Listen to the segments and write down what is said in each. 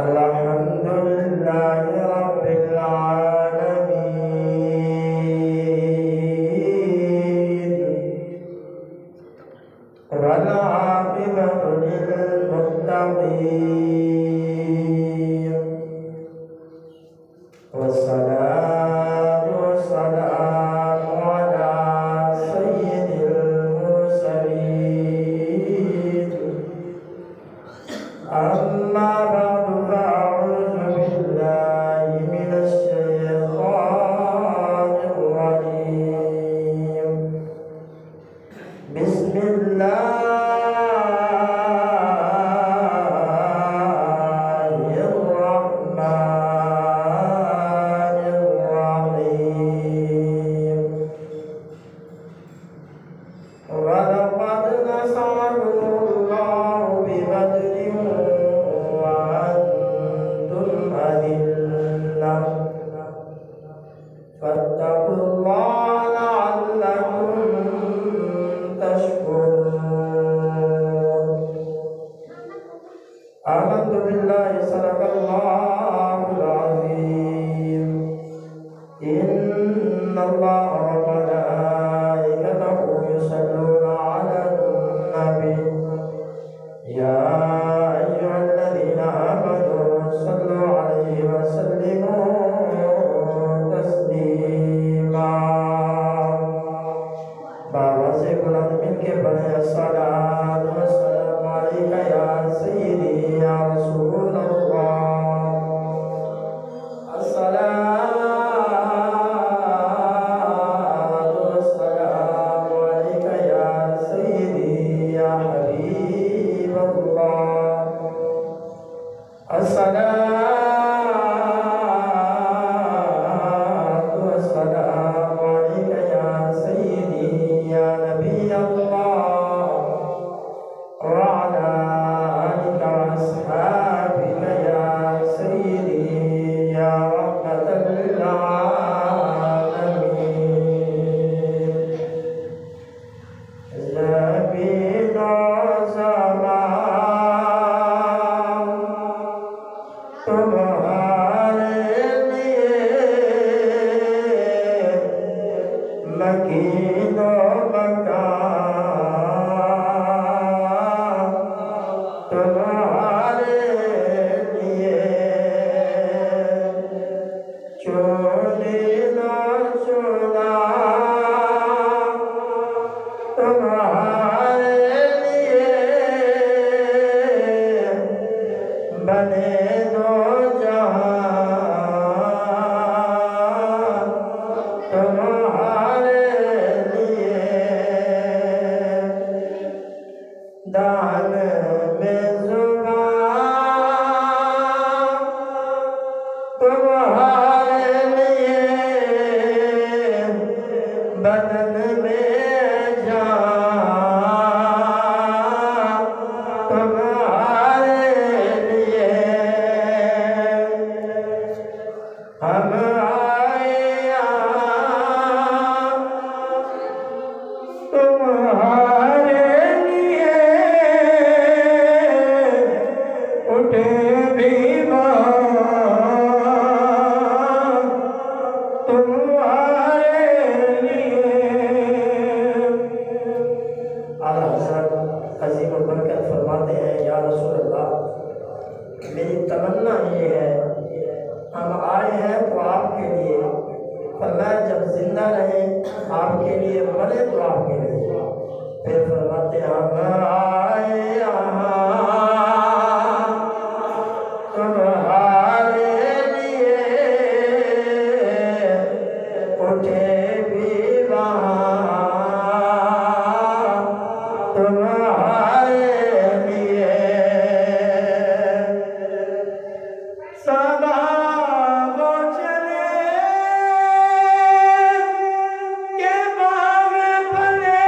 अल्हम्दुलिल्लाहि रब्बिल आलमीन वल आक़िबतु लिल मुत्तक़ीन वस्सलातु वस्सलामु अला सय्यिदिल मुरसलीन अम्मा बअद फ़अऊज़ु बिल्लाहि मिनश शैतानिर रजीम बिस्मिल्लाहिर रहमानिर रहीम वलक़द नसरकुमुल्लाहु बिबद्रिन वअन्तुम अज़िल्लह फत्तक़ुल्लाह लअल्लकुम तशकुरून आमन्तु बिल्लाहि सदक़ल्लाहुल अज़ीम इन्नल्लाहा व मलाइकतहु युसल्लूना अलन नबी या अय्युहल्लज़ीना आमनू सल्लु अलैहि व सल्लिमू तस्लीमा बाबा से बुलंद मिलके पढ़े अस्सलातु वस्सलामु अलैका या सय्यदी या रसूल अल्लाह अस्सलातु वस्सलामु अलैका या सय्यदी या हबीब अल्लाह अस्सलातु वस्सलामु अलैका या सय्यदी या नबी अल्लाह वअला आलिका वअस्हाबिका या सय्यदी या रहमतल लिल आलमीन ज़मीन ज़मान तुम्हारे लिए मकीन मकान तुम्हारे लिए चोरी न चुना तुम्हारे लिए बने दो जहां तुम्हारे लिए दान में जुबान तुम्हारे लिए बदन में जान तुम्हारे लिए हम आए यहाँ तुम्हारे लिए उठे भी तुम्हारे लिए आला हज़रत अज़ीम बरकत फरमाते हैं या रसूल अल्लाह मेरी तमन्ना ये है हम आए हैं तो आपके लिए फरमाया जब जिंदा रहे आपके लिए मरे तो आपके लिए फिर फरमाते हम आए यहाँ तुम्हारे लिए उठे भी वहाँ तुम्हारे लिए सदा वो चले के बाग बने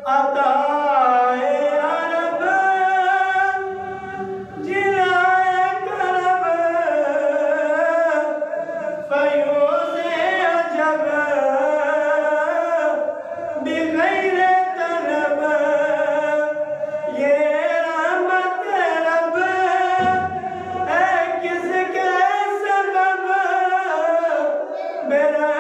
अताए अरब जिलाए करब फयूज़े अजब बिग़ैर तलब ये रहमत रब है किसके सबब मेरा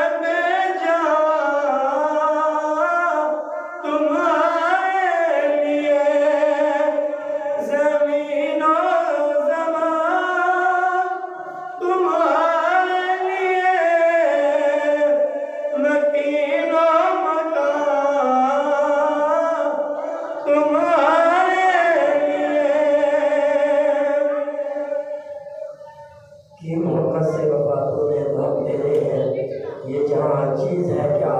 कि मोहब्बत से वफा तूने बहुत तेरे हैं, ये जहाँ चीज़ है क्या